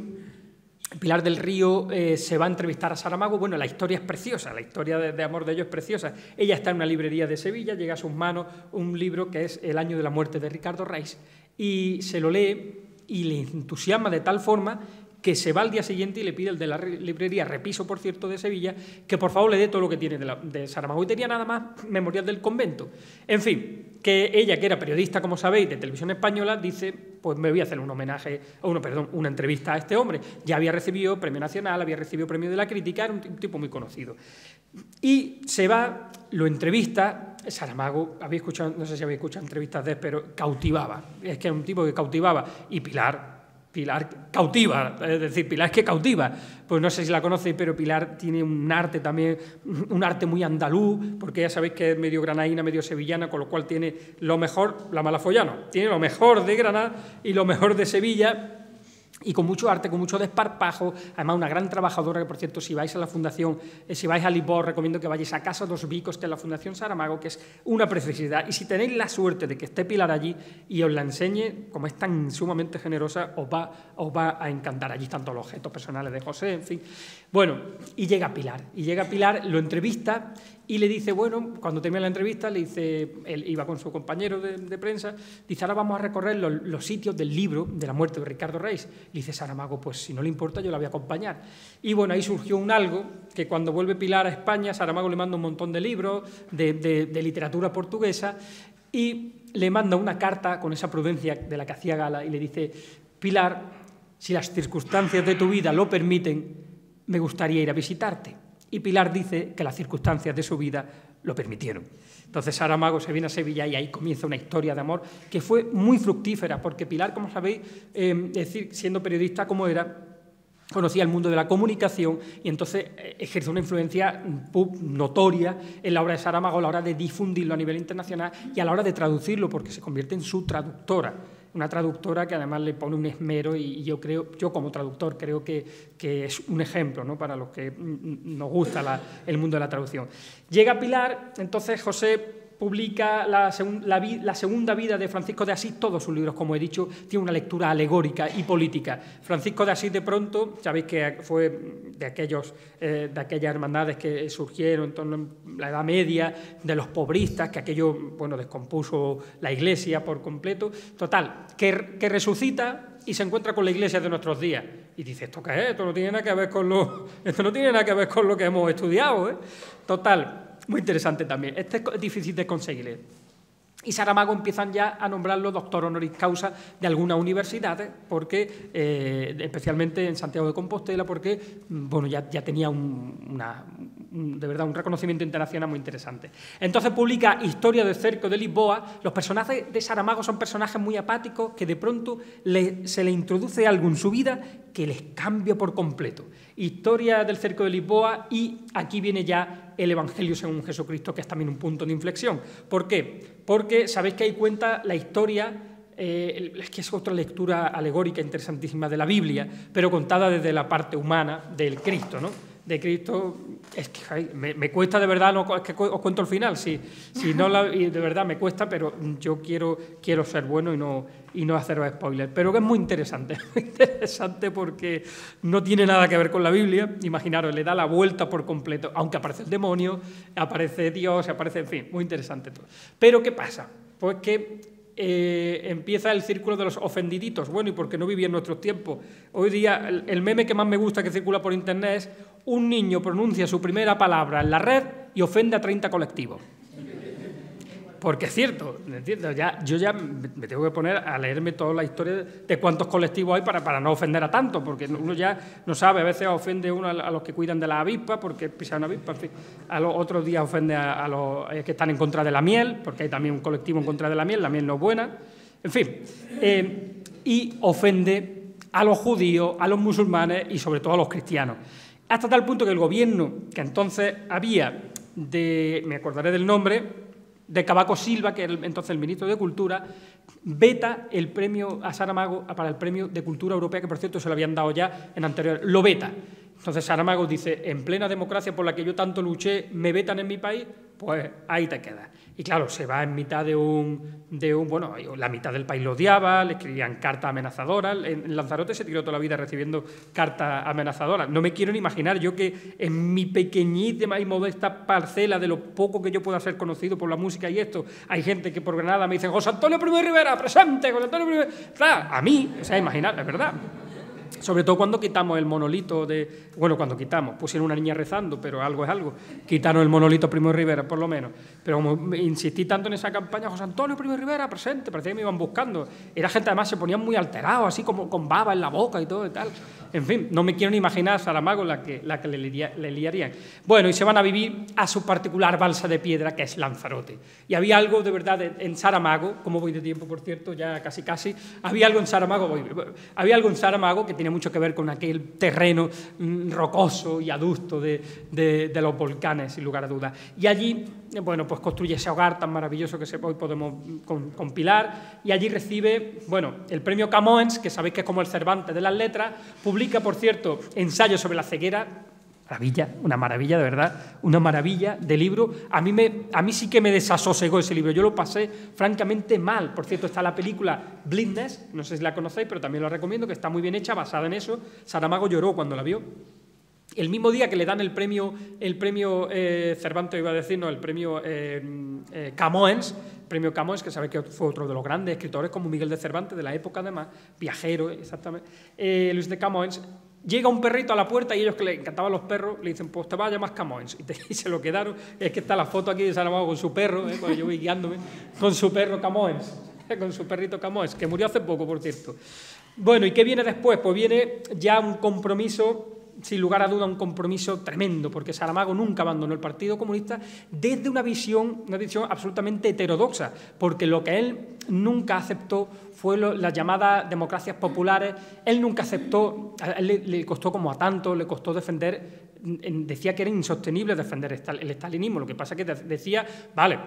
Pilar del Río se va a entrevistar a Saramago. Bueno, la historia es preciosa, la historia de amor de ellos es preciosa. Ella está en una librería de Sevilla, llega a sus manos un libro que es El año de la muerte de Ricardo Reis, y se lo lee y le entusiasma de tal forma que se va al día siguiente y le pide el de la librería Repiso, por cierto, de Sevilla, que por favor le dé todo lo que tiene de Saramago. Y tenía nada más Memorial del Convento. En fin, que ella, que era periodista, como sabéis, de Televisión Española, dice: pues me voy a hacer una entrevista a este hombre. Ya había recibido Premio Nacional, había recibido Premio de la Crítica, era un tipo muy conocido. Y se va, lo entrevista. Saramago, no sé si habéis escuchado entrevistas de él, pero cautivaba. Es que era un tipo que cautivaba. Y Pilar cautiva, es decir, Pilar es que cautiva. Pues no sé si la conocéis, pero Pilar tiene un arte también, un arte muy andaluz, porque ya sabéis que es medio granaína, medio sevillana, con lo cual tiene lo mejor, la Malafollano, tiene lo mejor de Granada y lo mejor de Sevilla, y con mucho arte, con mucho desparpajo. Además, una gran trabajadora, que por cierto, si vais a la Fundación, si vais a Lisboa, os recomiendo que vayáis a Casa dos Bicos, que es la Fundación Saramago, que es una preciosidad. Y si tenéis la suerte de que esté Pilar allí y os la enseñe, como es tan sumamente generosa, os va a encantar. Allí están todos los objetos personales de José, en fin. Bueno, y llega Pilar, lo entrevista y le dice, bueno, cuando termina la entrevista, le dice, él iba con su compañero de prensa, dice: ahora vamos a recorrer los sitios del libro de la muerte de Ricardo Reis. Le dice Saramago: pues si no le importa, yo la voy a acompañar. Y bueno, ahí surgió un algo, que cuando vuelve Pilar a España, Saramago le manda un montón de libros de literatura portuguesa, y le manda una carta con esa prudencia de la que hacía gala, y le dice: Pilar, si las circunstancias de tu vida lo permiten, me gustaría ir a visitarte. Y Pilar dice que las circunstancias de su vida lo permitieron. Entonces Saramago se viene a Sevilla y ahí comienza una historia de amor que fue muy fructífera, porque Pilar, como sabéis, es decir, siendo periodista como era, conocía el mundo de la comunicación y entonces ejerce una influencia notoria en la obra de Saramago a la hora de difundirlo a nivel internacional y a la hora de traducirlo, porque se convierte en su traductora. Una traductora que además le pone un esmero, y yo como traductor creo que es un ejemplo, ¿no?, para los que nos gusta el mundo de la traducción. Llega Pilar, entonces José publica la segunda vida de Francisco de Asís. Todos sus libros, como he dicho, tienen una lectura alegórica y política. Francisco de Asís, de pronto, sabéis que fue de aquellas hermandades que surgieron en torno a la Edad Media, de los pobristas, que aquello, bueno, descompuso la Iglesia por completo. Total, que resucita y se encuentra con la Iglesia de nuestros días. Y dice: ¿esto qué es? Esto no tiene nada que ver con lo que hemos estudiado, ¿eh? Total. Muy interesante también. Este es difícil de conseguir. Y Saramago empiezan ya a nombrarlo doctor honoris causa de algunas universidades, porque, especialmente en Santiago de Compostela, porque bueno, ya tenía de verdad un reconocimiento internacional muy interesante. Entonces publica Historia del Cerco de Lisboa. Los personajes de Saramago son personajes muy apáticos que de pronto se le introduce algo en su vida que les cambia por completo. Historia del Cerco de Lisboa, y aquí viene ya el Evangelio según Jesucristo, que es también un punto de inflexión. ¿Por qué? Porque sabéis que ahí cuenta la historia, es que es otra lectura alegórica interesantísima de la Biblia, pero contada desde la parte humana del Cristo, ¿no?, de Cristo, es que ay, me cuesta de verdad, no, es que os cuento el final, si no y de verdad me cuesta, pero yo quiero ser bueno y no haceros spoilers. Pero que es muy interesante porque no tiene nada que ver con la Biblia, imaginaros, le da la vuelta por completo, aunque aparece el demonio, aparece Dios, aparece, en fin, muy interesante todo. Pero ¿qué pasa? Pues que empieza el círculo de los ofendiditos. Bueno, ¿y por qué no vivía en nuestros tiempos? Hoy día el meme que más me gusta que circula por internet es: un niño pronuncia su primera palabra en la red y ofende a 30 colectivos. Porque es cierto, ¿entiendes? Yo ya me tengo que poner a leerme toda la historia de cuántos colectivos hay para no ofender a tanto, porque uno ya no sabe, a veces ofende uno a los que cuidan de la avispa, porque pisan una avispa, en fin. A los otros días ofende a los que están en contra de la miel, porque hay también un colectivo en contra de la miel no es buena, en fin. Y ofende a los judíos, a los musulmanes y sobre todo a los cristianos. Hasta tal punto que el gobierno que entonces había me acordaré del nombre, de Cavaco Silva, que era entonces el ministro de Cultura, veta el premio a Saramago para el premio de Cultura Europea, que por cierto se lo habían dado ya en anterior, lo veta. Entonces Saramago dice: en plena democracia por la que yo tanto luché, ¿me vetan en mi país? Pues ahí te quedas. Y claro, se va en mitad de un bueno, la mitad del país lo odiaba, le escribían cartas amenazadoras. En Lanzarote se tiró toda la vida recibiendo cartas amenazadoras. No me quiero ni imaginar yo que en mi pequeñísima y modesta parcela de lo poco que yo pueda ser conocido por la música y esto, hay gente que por Granada me dice: José Antonio Primo de Rivera, presente, José Antonio Primo de Rivera. Claro, a mí, o sea, imaginar, es verdad. Sobre todo cuando quitamos el monolito bueno, cuando quitamos, pusieron una niña rezando, pero algo es algo. Quitaron el monolito Primo de Rivera, por lo menos. Pero como insistí tanto en esa campaña, José Antonio Primo de Rivera, presente, parecía que me iban buscando. Era gente, además, se ponían muy alterados, así como con baba en la boca y todo y tal. En fin, no me quiero ni imaginar a Saramago la que le liarían. Bueno, y se van a vivir a su particular balsa de piedra, que es Lanzarote. Y había algo, de verdad, en Saramago, como voy de tiempo, por cierto, ya casi, había algo en Saramago que tiene mucho que ver con aquel terreno rocoso y adusto de los volcanes, sin lugar a dudas. Y allí, bueno, pues construye ese hogar tan maravilloso que hoy podemos compilar, y allí recibe, bueno, el premio Camões, que sabéis que es como el Cervantes de las letras. Publica, por cierto, ensayos sobre la ceguera. Una maravilla, de verdad, una maravilla de libro. A mí sí que me desasosegó ese libro, yo lo pasé francamente mal. Por cierto, está la película Blindness, no sé si la conocéis, pero también la recomiendo, que está muy bien hecha, basada en eso. Saramago lloró cuando la vio. El mismo día que le dan el premio Cervantes, iba a decir, no, el premio Camões, que sabéis que fue otro de los grandes escritores, como Miguel de Cervantes, de la época además, viajero, exactamente, Luis de Camões. Llega un perrito a la puerta y ellos, que le encantaban los perros, le dicen: pues te vas a llamar Camões. Y se lo quedaron. Es que está la foto aquí de Saramago con su perro, cuando yo voy guiándome, con su perro Camões, con su perrito Camões, que murió hace poco, por cierto. Bueno, ¿y qué viene después? Pues viene ya un compromiso, sin lugar a duda, un compromiso tremendo, porque Saramago nunca abandonó el Partido Comunista desde una visión absolutamente heterodoxa, porque lo que él nunca aceptó fue las llamadas democracias populares. Él nunca aceptó, a él le costó, como a tanto, le costó defender, decía que era insostenible defender el estalinismo. Lo que pasa es que decía: vale,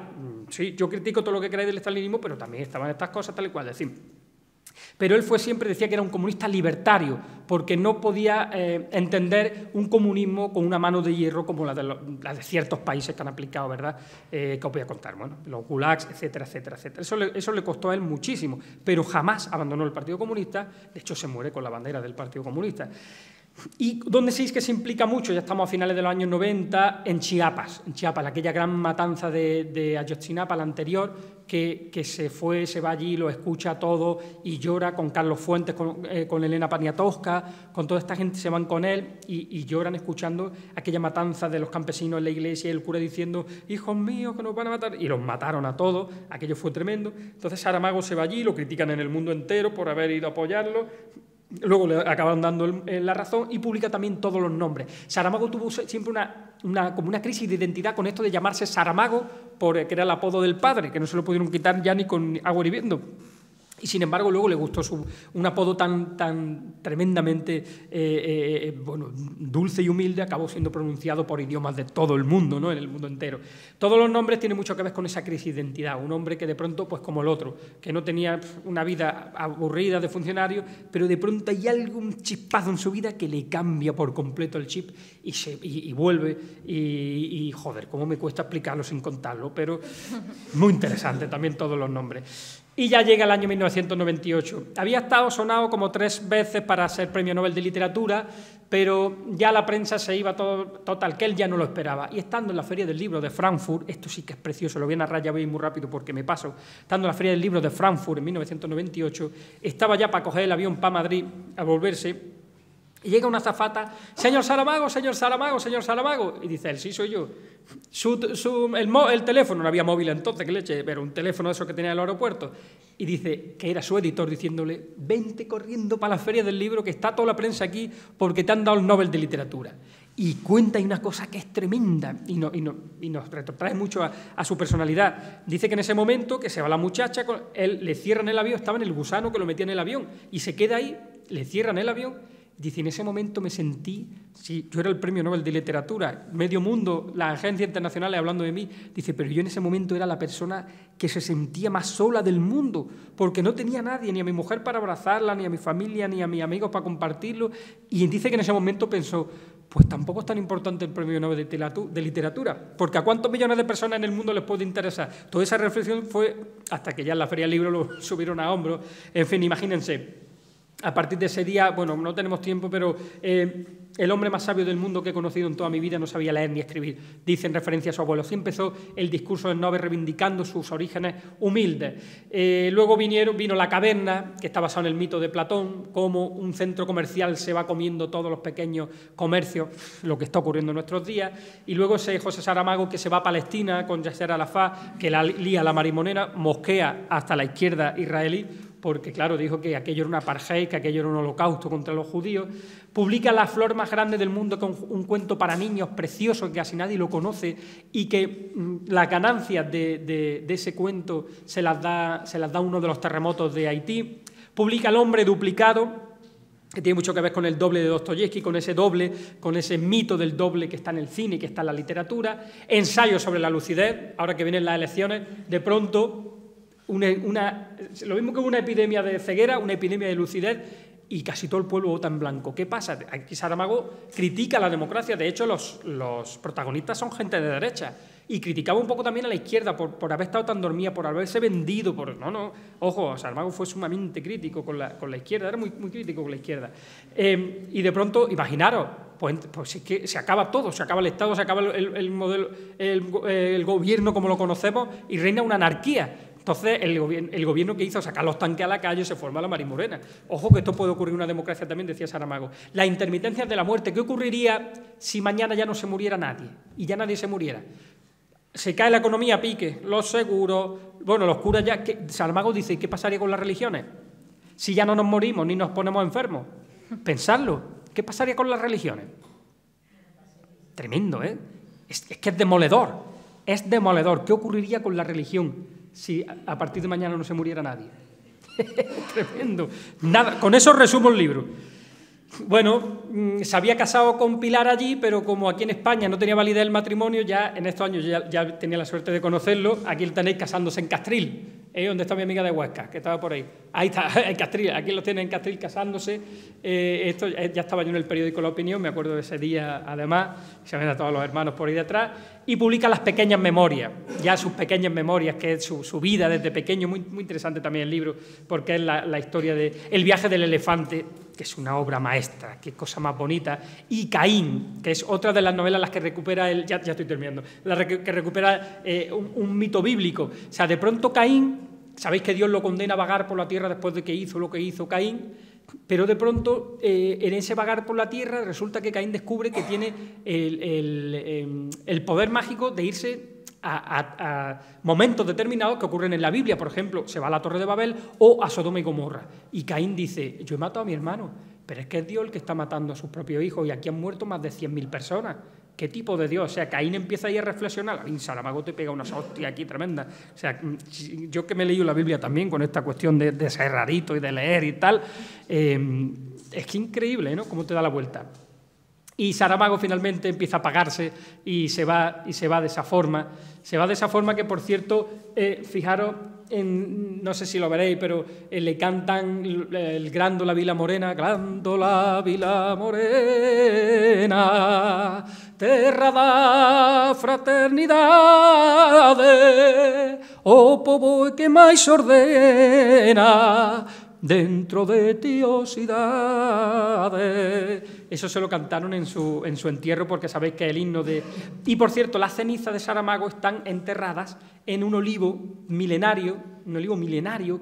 sí, yo critico todo lo que queráis del estalinismo, pero también estaban estas cosas tal y cual, decimos. Pero él siempre decía que era un comunista libertario, porque no podía entender un comunismo con una mano de hierro como la de ciertos países que han aplicado, ¿verdad? Que os voy a contar, bueno, los gulags, etcétera, etcétera, etcétera. Eso le costó a él muchísimo, pero jamás abandonó el Partido Comunista. De hecho, se muere con la bandera del Partido Comunista. ¿Y dónde sabéis que se implica mucho? Ya estamos a finales de los años 90, en Chiapas, aquella gran matanza de Ayotzinapa, la anterior, que se va allí, lo escucha todo y llora con Carlos Fuentes, con Elena Poniatowska, con toda esta gente, se van con él y lloran escuchando aquella matanza de los campesinos en la iglesia, y el cura diciendo: hijos míos, que nos van a matar, y los mataron a todos. Aquello fue tremendo. Entonces Saramago se va allí, lo critican en el mundo entero por haber ido a apoyarlo. Luego le acabaron dando la razón, y publica también todos los nombres. Saramago tuvo siempre como una crisis de identidad con esto de llamarse Saramago, que era el apodo del padre, que no se lo pudieron quitar ya ni con agua hirviendo. Y sin embargo luego le gustó un apodo tan tremendamente bueno, dulce y humilde, acabó siendo pronunciado por idiomas de todo el mundo, ¿no? En el mundo entero. Todos los nombres tienen mucho que ver con esa crisis de identidad. Un hombre que de pronto, pues como el otro, que no tenía una vida aburrida de funcionario, pero de pronto hay algún chispazo en su vida que le cambia por completo el chip y vuelve y joder, cómo me cuesta explicarlo sin contarlo, pero muy interesante también todos los nombres. Y ya llega el año 1998. Había estado sonado como 3 veces para ser Premio Nobel de Literatura, pero ya la prensa se iba total, que él ya no lo esperaba. Y estando en la Feria del Libro de Frankfurt, esto sí que es precioso, lo voy a narrar ya muy rápido porque me paso, estando en la Feria del Libro de Frankfurt en 1998, estaba ya para coger el avión para Madrid a volverse, y llega una azafata, señor Saramago, señor Saramago, señor Saramago, y dice él, sí, soy yo. El teléfono, no había móvil entonces, que leche, pero un teléfono de esos que tenía en el aeropuerto, y dice que era su editor diciéndole, vente corriendo para la Feria del Libro, que está toda la prensa aquí porque te han dado el Nobel de Literatura. Y cuenta una cosa que es tremenda y nos retrotrae mucho a su personalidad. Dice que en ese momento que se va la muchacha, él le cierran el avión, estaba en el gusano que lo metía en el avión, y se queda ahí, le cierran el avión. Dice, en ese momento me sentí, si yo era el Premio Nobel de Literatura, medio mundo, las agencias internacionales hablando de mí, dice, pero yo en ese momento era la persona que se sentía más sola del mundo, porque no tenía a nadie, ni a mi mujer para abrazarla, ni a mi familia, ni a mis amigos para compartirlo, y dice que en ese momento pensó, pues tampoco es tan importante el Premio Nobel de Literatura, porque ¿a cuántos millones de personas en el mundo les puede interesar? Toda esa reflexión fue hasta que ya en la Feria del Libro lo subieron a hombros. En fin, imagínense. A partir de ese día, bueno, no tenemos tiempo, pero el hombre más sabio del mundo que he conocido en toda mi vida no sabía leer ni escribir, dice en referencia a su abuelo. Así empezó el discurso del Nobel reivindicando sus orígenes humildes. Luego vino La Caverna, que está basado en el mito de Platón, cómo un centro comercial se va comiendo todos los pequeños comercios, lo que está ocurriendo en nuestros días. Y luego ese José Saramago que se va a Palestina con Yasser Arafat, que la lía la marimonera, mosquea hasta la izquierda israelí, porque, claro, dijo que aquello era un apartheid, que aquello era un holocausto contra los judíos. Publica La flor más grande del mundo, con un cuento para niños precioso que casi nadie lo conoce y que las ganancias de ese cuento se las da uno de los terremotos de Haití. Publica El hombre duplicado, que tiene mucho que ver con el doble de Dostoyevsky, con ese mito del doble que está en el cine y que está en la literatura. Ensayo sobre la lucidez, ahora que vienen las elecciones, de pronto lo mismo que una epidemia de ceguera, una epidemia de lucidez, y casi todo el pueblo vota en blanco. ¿Qué pasa? Aquí Saramago critica la democracia, de hecho los protagonistas son gente de derecha, y criticaba un poco también a la izquierda por haber estado tan dormida, por haberse vendido, ojo, Saramago fue sumamente crítico con la izquierda, era muy, muy crítico con la izquierda. Y de pronto, imaginaros, pues es que se acaba todo, se acaba el Estado, se acaba el modelo, el gobierno como lo conocemos, y reina una anarquía. Entonces, el gobierno que hizo sacar los tanques a la calle, se forma la marimorena. Ojo que esto puede ocurrir en una democracia también, decía Saramago. Las intermitencias de la muerte. ¿Qué ocurriría si mañana ya no se muriera nadie y ya nadie se muriera? Se cae la economía a pique, los seguros, bueno, los curas ya... Saramago dice, ¿qué pasaría con las religiones? Si ya no nos morimos ni nos ponemos enfermos. Pensadlo, ¿qué pasaría con las religiones? Tremendo, ¿eh? Es que es demoledor, es demoledor. ¿Qué ocurriría con la religión si a partir de mañana no se muriera nadie? Tremendo. Nada, con eso resumo el libro. Bueno, se había casado con Pilar allí, pero como aquí en España no tenía validez el matrimonio, ya en estos años ya tenía la suerte de conocerlo. Aquí lo tenéis casándose en Castril, donde está mi amiga de Huesca, que estaba por ahí. Ahí está, en Castril, aquí lo tienen en Castril casándose. Esto ya estaba yo en el periódico La Opinión, me acuerdo de ese día, además, se ven a todos los hermanos por ahí detrás, y publica Las pequeñas memorias, ya sus pequeñas memorias, que es su vida desde pequeño, muy, muy interesante también el libro, porque es la historia de El viaje del elefante, que es una obra maestra, qué cosa más bonita, y Caín, que es otra de las novelas las que recupera ya estoy terminando, que recupera un mito bíblico. O sea, de pronto Caín, sabéis que Dios lo condena a vagar por la tierra después de que hizo lo que hizo Caín, pero de pronto en ese vagar por la tierra resulta que Caín descubre que tiene el poder mágico de irse a momentos determinados que ocurren en la Biblia. Por ejemplo, se va a la Torre de Babel o a Sodoma y Gomorra. Y Caín dice, yo he matado a mi hermano, pero es que es Dios el que está matando a sus propios hijos y aquí han muerto más de 100.000 personas. ¿Qué tipo de Dios? O sea, Caín empieza ahí a reflexionar, a mí Saramago te pega una hostia aquí tremenda. O sea, yo que me he leído la Biblia también con esta cuestión de ser rarito y de leer y tal, es que increíble, ¿no?, cómo te da la vuelta. Y Saramago finalmente empieza a apagarse y se va de esa forma. Se va de esa forma que, por cierto, fijaros, no sé si lo veréis, pero le cantan el Grándola Vila Morena, Grándola Vila Morena, terra da fraternidade, o povo que máis ordena, dentro de tiosidade. Eso se lo cantaron en su entierro, porque sabéis que es el himno de... Y, por cierto, las cenizas de Saramago están enterradas en un olivo milenario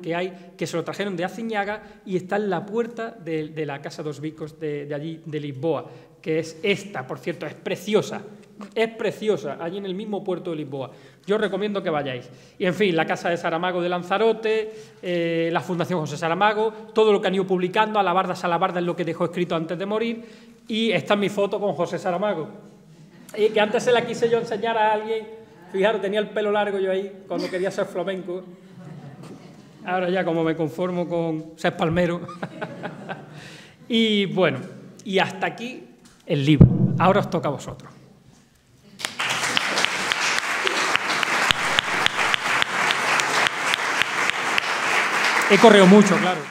que hay, que se lo trajeron de Aciñaga y está en la puerta de la Casa dos Bicos de allí, de Lisboa, que es esta, por cierto, es preciosa, allí en el mismo puerto de Lisboa. Yo os recomiendo que vayáis. Y, en fin, la Casa de Saramago de Lanzarote, la Fundación José Saramago, todo lo que han ido publicando, Alabardas, Alabardas es lo que dejó escrito antes de morir, y esta es mi foto con José Saramago. Y que antes se la quise yo enseñar a alguien, fijaros, tenía el pelo largo yo ahí, cuando quería ser flamenco. Ahora ya como me conformo con ser palmero. Y bueno, y hasta aquí el libro. Ahora os toca a vosotros. He corrido mucho, claro.